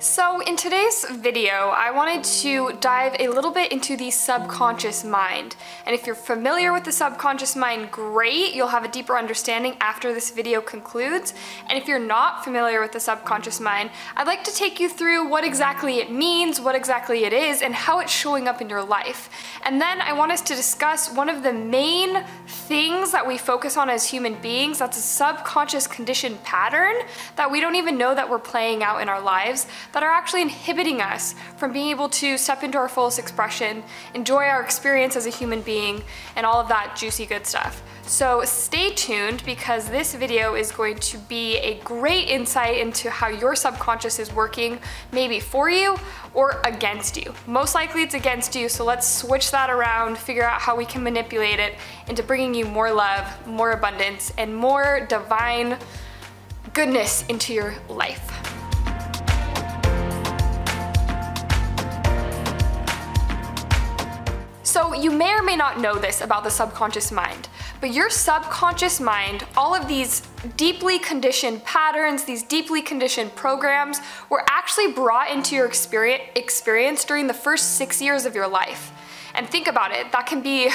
So in today's video, I wanted to dive a little bit into the subconscious mind. And if you're familiar with the subconscious mind, great, you'll have a deeper understanding after this video concludes. And if you're not familiar with the subconscious mind, I'd like to take you through what exactly it means, what exactly it is, and how it's showing up in your life. And then I want us to discuss one of the main things that we focus on as human beings, that's a subconscious conditioned pattern that we don't even know that we're playing out in our lives, that are actually inhibiting us from being able to step into our fullest expression, enjoy our experience as a human being, and all of that juicy good stuff. So stay tuned, because this video is going to be a great insight into how your subconscious is working, maybe for you or against you. Most likely it's against you, so let's switch that around, figure out how we can manipulate it into bringing you more love, more abundance, and more divine goodness into your life. So you may or may not know this about the subconscious mind, but your subconscious mind, all of these deeply conditioned patterns, these deeply conditioned programs, were actually brought into your experience during the first 6 years of your life. And think about it, that can be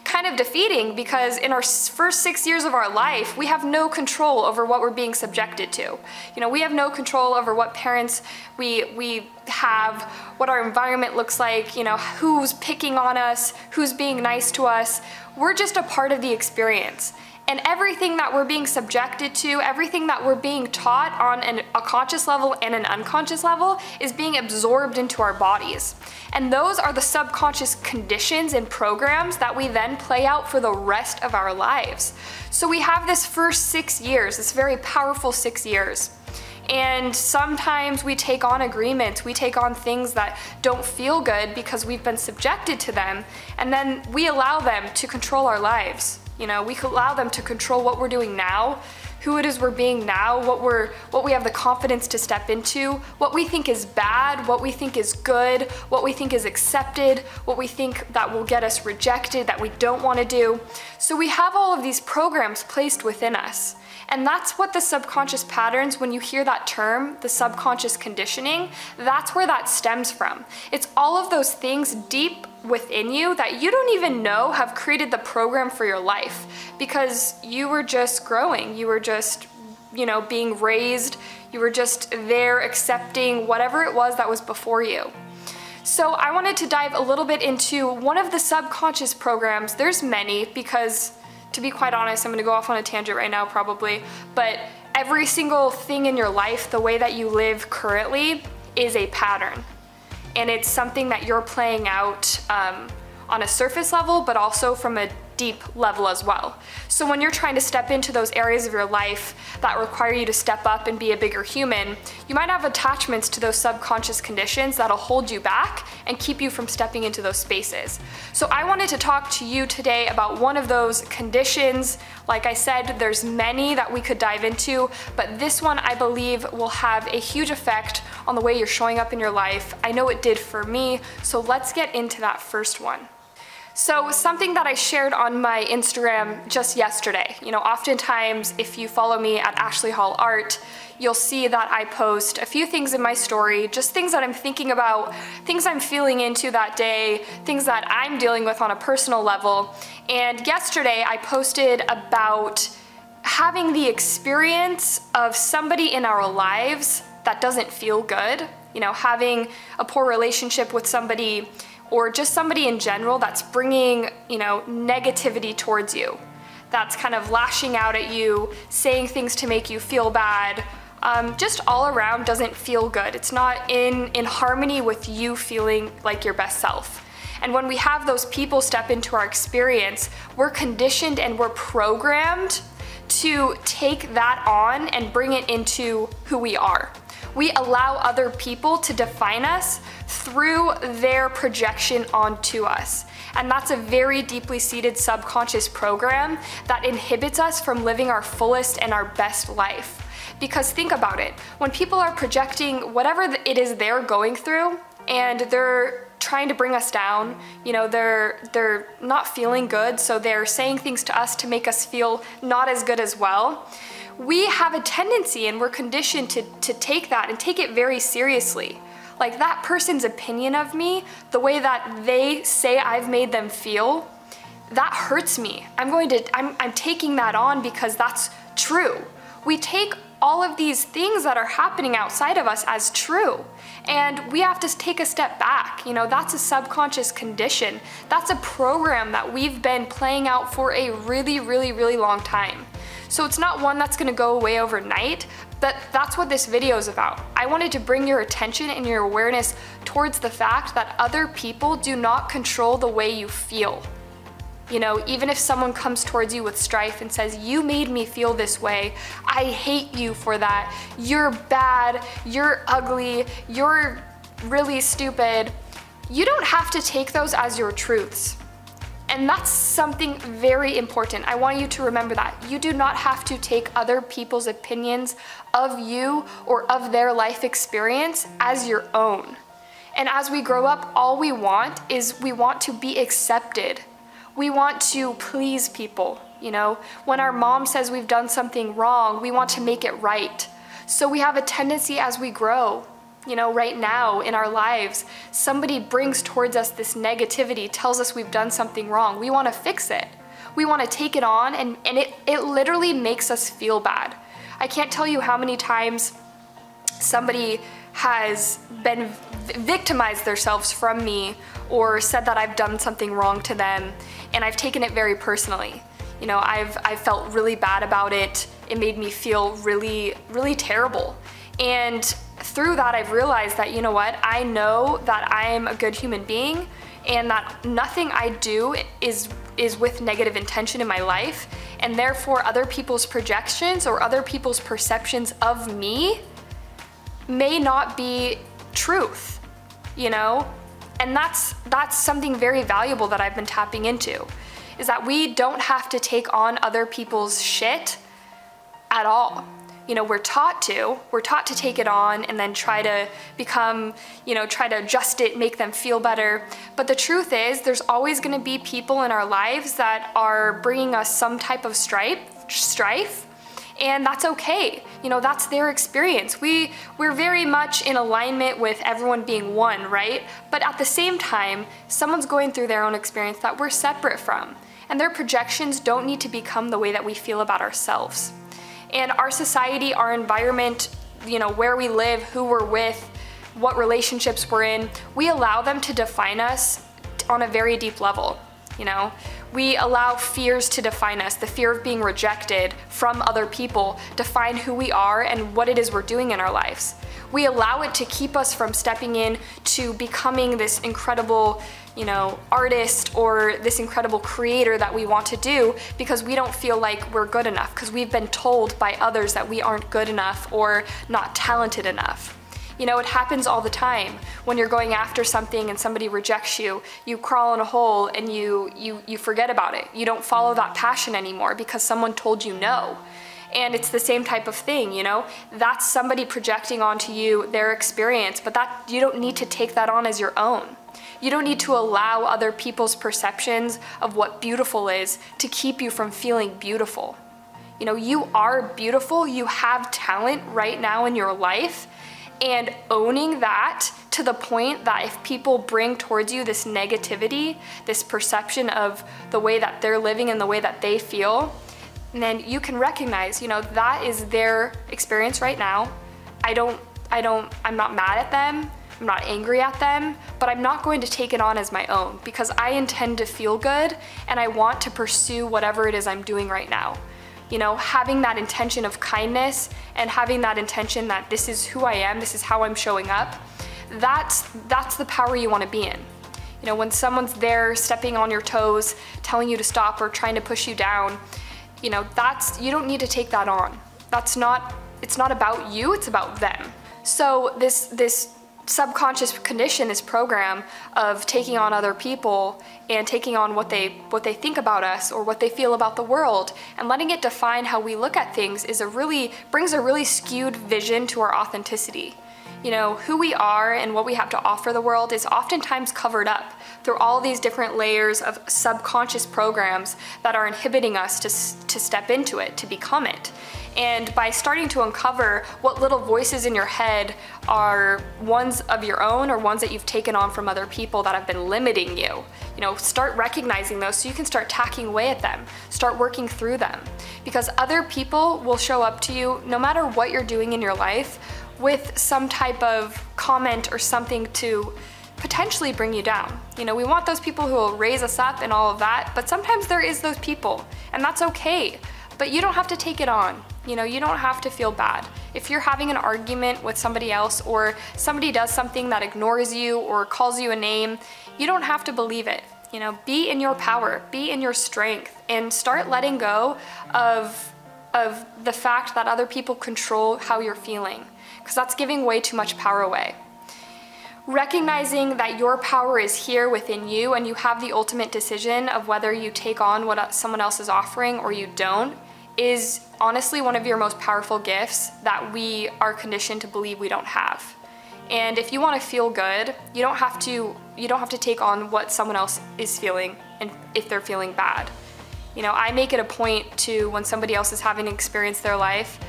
kind of defeating, because in our first 6 years of our life, we have no control over what we're being subjected to. You know, we have no control over what parents we have, what our environment looks like, you know, who's picking on us, who's being nice to us. We're just a part of the experience. And everything that we're being subjected to, everything that we're being taught on a conscious level and an unconscious level, is being absorbed into our bodies. And those are the subconscious conditions and programs that we then play out for the rest of our lives. So we have this first 6 years, this very powerful 6 years. And sometimes we take on agreements, we take on things that don't feel good because we've been subjected to them, and then we allow them to control our lives. You know, we allow them to control what we're doing now, who it is we're being now, what we have the confidence to step into, what we think is bad, what we think is good, what we think is accepted, what we think that will get us rejected, that we don't want to do. So we have all of these programs placed within us. And that's what the subconscious patterns, when you hear that term, the subconscious conditioning, that's where that stems from. It's all of those things deep within you that you don't even know have created the program for your life, because you were just growing, you were just, you know, being raised, you were just there accepting whatever it was that was before you. So I wanted to dive a little bit into one of the subconscious programs. There's many, because to be quite honest, I'm gonna go off on a tangent right now probably, but every single thing in your life, the way that you live currently, is a pattern. And it's something that you're playing out on a surface level, but also from a deep level as well. So when you're trying to step into those areas of your life that require you to step up and be a bigger human, you might have attachments to those subconscious conditions that'll hold you back and keep you from stepping into those spaces. So I wanted to talk to you today about one of those conditions. Like I said, there's many that we could dive into, but this one I believe will have a huge effect on the way you're showing up in your life. I know it did for me, so let's get into that first one. So something that I shared on my Instagram just yesterday, you know, oftentimes if you follow me at Ashley Hall Art, you'll see that I post a few things in my story, just things that I'm thinking about, things I'm feeling into that day, things that I'm dealing with on a personal level. And yesterday I posted about having the experience of somebody in our lives that doesn't feel good, you know, having a poor relationship with somebody, or just somebody in general that's bringing, you know, negativity towards you, that's kind of lashing out at you, saying things to make you feel bad, just all around doesn't feel good. It's not in harmony with you feeling like your best self. And when we have those people step into our experience, we're conditioned and we're programmed to take that on and bring it into who we are. We allow other people to define us through their projection onto us. And that's a very deeply seated subconscious program that inhibits us from living our fullest and our best life. Because think about it, when people are projecting whatever it is they're going through, and they're trying to bring us down, you know, they're not feeling good, so they're saying things to us to make us feel not as good as well. we have a tendency and we're conditioned to take that and take it very seriously. Like that person's opinion of me, the way that they say I've made them feel, that hurts me. I'm taking that on because that's true. We take all of these things that are happening outside of us as true. And we have to take a step back. You know, that's a subconscious condition. That's a program that we've been playing out for a really, really, really long time. So it's not one that's gonna go away overnight, but that's what this video is about. I wanted to bring your attention and your awareness towards the fact that other people do not control the way you feel. You know, even if someone comes towards you with strife and says, you made me feel this way, I hate you for that, you're bad, you're ugly, you're really stupid, you don't have to take those as your truths. And that's something very important. I want you to remember that. You do not have to take other people's opinions of you or of their life experience as your own. And as we grow up, all we want is we want to be accepted. We want to please people, you know? When our mom says we've done something wrong, we want to make it right. So we have a tendency as we grow, you know, right now in our lives, somebody brings towards us this negativity, tells us we've done something wrong. We want to fix it. We want to take it on, and it literally makes us feel bad. I can't tell you how many times somebody has been victimized themselves from me or said that I've done something wrong to them, and I've taken it very personally. You know, I've felt really bad about it. It made me feel really, really terrible. And through that, I've realized that, you know what, I know that I'm a good human being and that nothing I do is with negative intention in my life, and therefore other people's projections or other people's perceptions of me may not be truth, you know? And that's something very valuable that I've been tapping into, is that we don't have to take on other people's shit at all. You know, we're taught to take it on and then try to become, you know, try to adjust it, make them feel better. But the truth is, there's always gonna be people in our lives that are bringing us some type of strife, and that's okay. You know, that's their experience. We're very much in alignment with everyone being one, right? But at the same time, someone's going through their own experience that we're separate from, and their projections don't need to become the way that we feel about ourselves. And our society, our environment, you know, where we live, who we're with, what relationships we're in, we allow them to define us on a very deep level, you know? We allow fears to define us. The fear of being rejected from other people define who we are and what it is we're doing in our lives. We allow it to keep us from stepping in to becoming this incredible, you know, artist or this incredible creator that we want to do, because we don't feel like we're good enough, because we've been told by others that we aren't good enough or not talented enough. You know, it happens all the time. When you're going after something and somebody rejects you, you crawl in a hole and you forget about it. You don't follow that passion anymore because someone told you no. And it's the same type of thing, you know? That's somebody projecting onto you their experience, but that you don't need to take that on as your own. You don't need to allow other people's perceptions of what beautiful is to keep you from feeling beautiful. You know, you are beautiful, you have talent right now in your life, and owning that to the point that if people bring towards you this negativity, this perception of the way that they're living and the way that they feel, then you can recognize, you know, that is their experience right now. I'm not mad at them, I'm not angry at them, but I'm not going to take it on as my own, because I intend to feel good and I want to pursue whatever it is I'm doing right now. You know, having that intention of kindness and having that intention that this is who I am, this is how I'm showing up, that's the power you want to be in. You know, when someone's there stepping on your toes, telling you to stop or trying to push you down, you know, you don't need to take that on. It's not about you, it's about them. So this subconscious condition, this program of taking on other people and taking on what they think about us or what they feel about the world and letting it define how we look at things brings a really skewed vision to our authenticity. You know, who we are and what we have to offer the world is oftentimes covered up through all these different layers of subconscious programs that are inhibiting us to step into it, to become it. And by starting to uncover what little voices in your head are ones of your own or ones that you've taken on from other people that have been limiting you, you know, start recognizing those so you can start hacking away at them, start working through them. Because other people will show up to you no matter what you're doing in your life with some type of comment or something to potentially bring you down. You know, we want those people who will raise us up and all of that, but sometimes there is those people, and that's okay. But you don't have to take it on. You know, you don't have to feel bad. If you're having an argument with somebody else or somebody does something that ignores you or calls you a name, you don't have to believe it. You know, be in your power, be in your strength, and start letting go of the fact that other people control how you're feeling, because that's giving way too much power away. Recognizing that your power is here within you and you have the ultimate decision of whether you take on what someone else is offering or you don't is honestly one of your most powerful gifts that we are conditioned to believe we don't have. And if you want to feel good, you don't have to take on what someone else is feeling and if they're feeling bad. You know, I make it a point to, when somebody else is having experienced their life,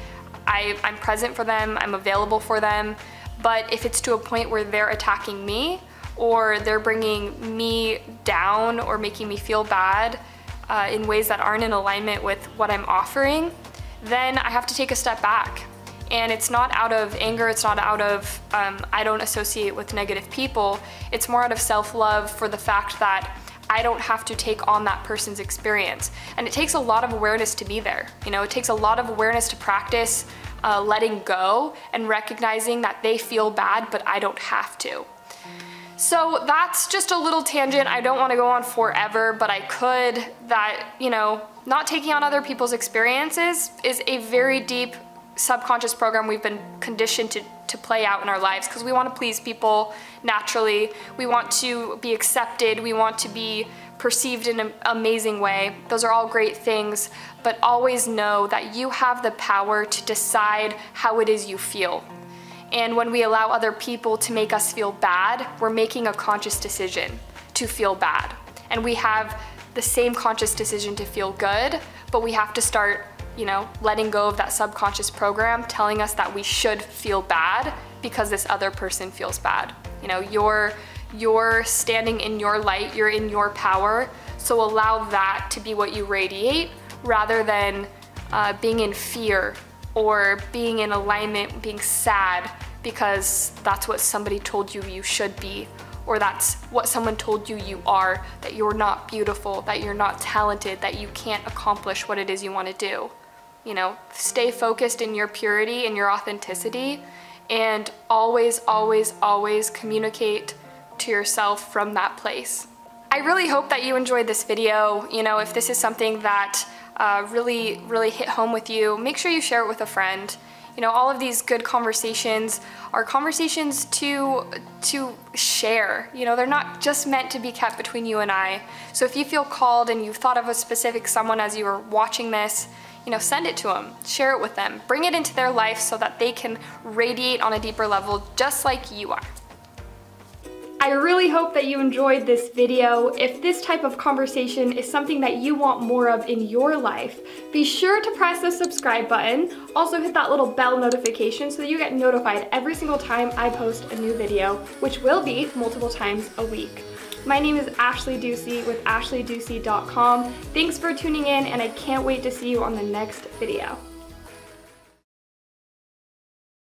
I'm present for them, I'm available for them. But if it's to a point where they're attacking me or they're bringing me down or making me feel bad in ways that aren't in alignment with what I'm offering, then I have to take a step back. And it's not out of anger, it's not out of, I don't associate with negative people, it's more out of self-love for the fact that I don't have to take on that person's experience. And it takes a lot of awareness to be there. You know, it takes a lot of awareness to practice letting go and recognizing that they feel bad, but I don't have to. So that's just a little tangent. I don't want to go on forever, but I could. That, you know, not taking on other people's experiences is a very deep subconscious program we've been conditioned to play out in our lives, because we want to please people naturally. We want to be accepted. We want to be perceived in an amazing way. Those are all great things, but always know that you have the power to decide how it is you feel. And when we allow other people to make us feel bad, we're making a conscious decision to feel bad. And we have the same conscious decision to feel good, but we have to start, you know, letting go of that subconscious program telling us that we should feel bad because this other person feels bad. You know, you're standing in your light, you're in your power, so allow that to be what you radiate rather than being in fear or being in alignment, being sad because that's what somebody told you you should be, or that's what someone told you you are, that you're not beautiful, that you're not talented, that you can't accomplish what it is you want to do. You know, stay focused in your purity and your authenticity, and always, always, always communicate to yourself from that place. I really hope that you enjoyed this video. You know, if this is something that really hit home with you, make sure you share it with a friend. You know, all of these good conversations are conversations to share. You know, they're not just meant to be kept between you and I. So if you feel called and you've thought of a specific someone as you were watching this, you know, send it to them, share it with them, bring it into their life so that they can radiate on a deeper level just like you are. I really hope that you enjoyed this video. If this type of conversation is something that you want more of in your life, be sure to press the subscribe button. Also hit that little bell notification so that you get notified every single time I post a new video, which will be multiple times a week. My name is Ashley Ducey with ashleyducey.com. Thanks for tuning in, and I can't wait to see you on the next video.